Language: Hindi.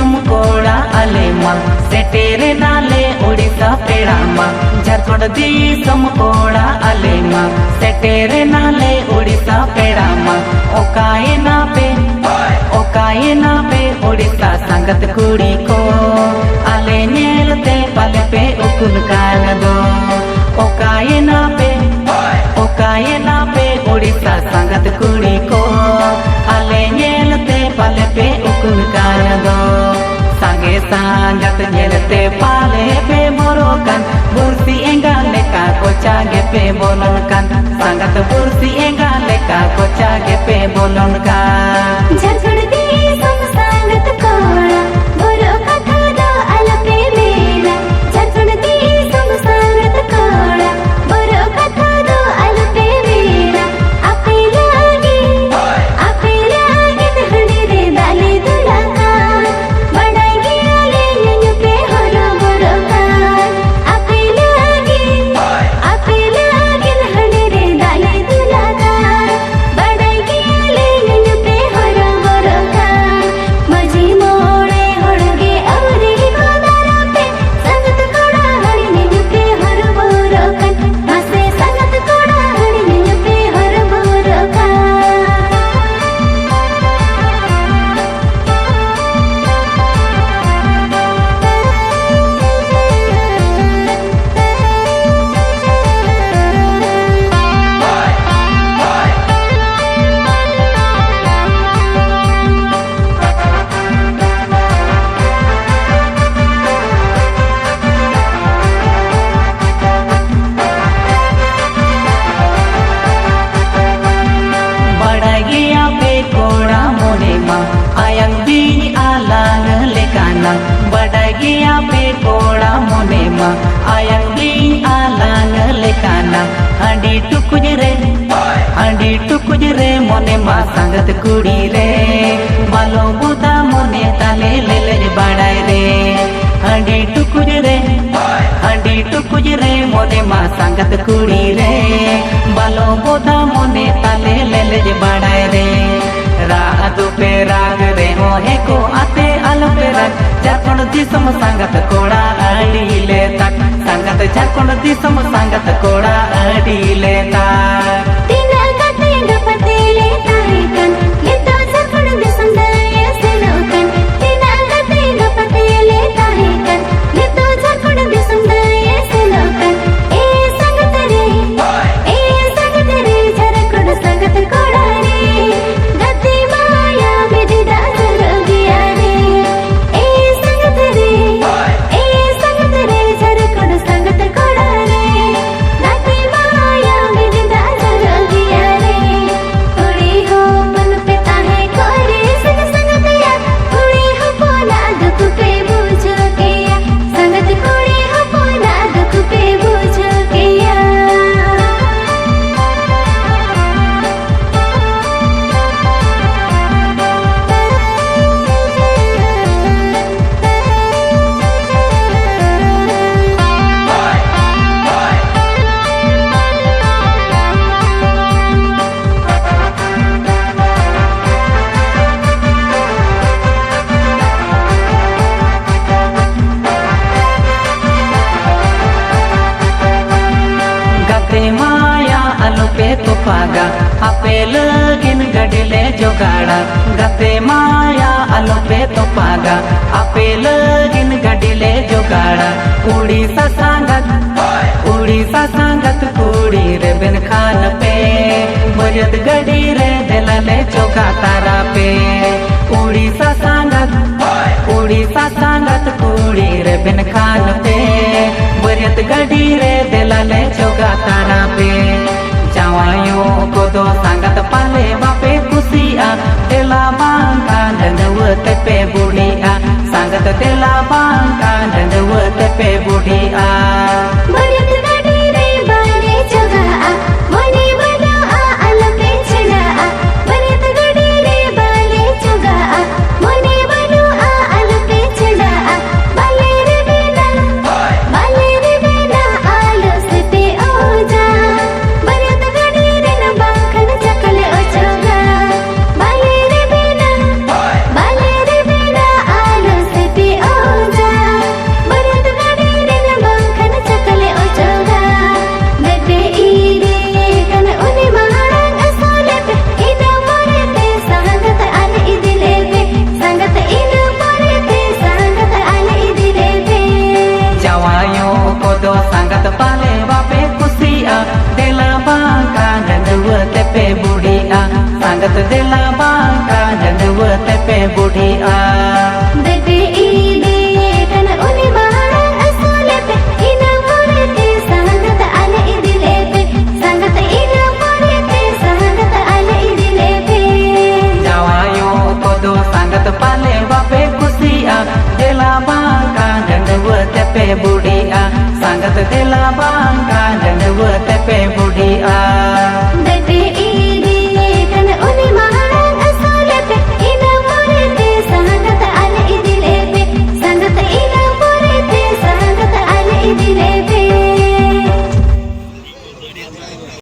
दिसम कोड़ा अलेमा सेटेरे नाले उड़ीसा पेड़ामा झारखंड दिसम कोड़ा अलेमा सेटेरे नाले उड़ीसा पेड़ामा ओकाए ना पे उड़ीसा संगत कुड़ी को आले नेलते पाले पे उकुन कान दो ओकाए ना पे उड़ीसा संगत कुड़ी को आले नेलते पाले पे उकुन कान दो संगे संगत नेलते पाले पे मोरोकन बुर्सी एंगा लेका कोचागे पे बोलन कान संगत बुर्सी एंगा लेका कोचागे पे बोलन कान झारखंड दिसम संगत कोड़ा बोरो कथा दो अलपे मेला झारखंड दिसम संगत कोड़ा बोरो कथा दो अलपे मेला आपे लागे हंडी रे दाले दुलाका बड़ाई गियाले नन्यु पे हरो बोरो कान आपे लागे हंडी रे दाले दुलाका बड़ाई गियाले नन्यु पे हरो बोरो कान मजी मोड़े होड़गे औरे गोदारा पे संगत कोड़ा हरी नन्यु पे हरो बोरो कान मासे संगत कोड़ा हरी नन्यु पे हरो बोरो कान बड़ागिया पे कोड़ा मोने मा आयंग भी आलांग लेकाना बड़ागिया पे कोड़ा मोने मा आयंग भी आलांग लेकाना हंडी टुकुज रे मोने मा संगत कुड़ी रे बालो बुदा मोने ताले ले बड़ाई रे हंडी टुकुज रे मोने मा संगत कुड़ी रे बालो बुदा मोने ताले ले बड़ाई रे रादु पे राग रे मोहे को आते अल पे राग झारखंड दिसम संगत कोड़ा अड़ी ले तक संगत झारखंड दिसम संगत कोड़ा अड़ी ले तक तीना गते गपते लेता है कन ये तो झारखंड दिसम दया से लोकन तीना गते गपते लेता है कन ये तो झारखंड दिसम दया से लोकन ए संगत रे झारखंड संगत कोड़ा रे गति माया विदिदा जरोगिया रे ए संगत रे झारखंड संगत कोड़ा रे गति माया विदिदा जरोगिया रे कुड़ी हो मन पिता है कोरे संग संगत या कुड़ी हो पोला दुख पे बुझो के या संगत कुड़ी हो पोला दुख पे बुझो के या गते माया आलू पे तो पागा आपे लगिन गडिले जोगाड़ा गते माया आलू पे तो पागा आपे लगिन गडिले जोगाड़ा उड़ीसा संगत कुड़ी रे बिन खान पे बजत गडी रे दिलाले चौका तारा पे उड़ीसा संगत कुड़ी रे बिन खान पे बजत गडी रे दिलाले चौका तारा पे जावायो को दो संगत पाले बापे खुशिया तेला बांका दंडवत पे बुढ़िया संगत तेला बांका दंडवत पे बुढ़िया बरत गडी रे बाले चोगा मोने बना अलपे छना बरत गडी रे बाले चोगा मोने बना अलपे छना बाले रे बिना आलो सते ओजा बरत गडी रे न बाखन चकले ओ चोगा बाले रे बिना दिला बांका जंगव तेपे बुढ़िया देपे ईदे कन उनी महारा असले पे इना मोरे ते संगत आले इदिले पे संगत इना मोरे ते संगत आले इदिले पे जावायो को दो संगत पाले बापे खुशिया दिला बांका जंगव तेपे बुढ़िया संगत दिला बांका जंगव तेपे बुढ़िया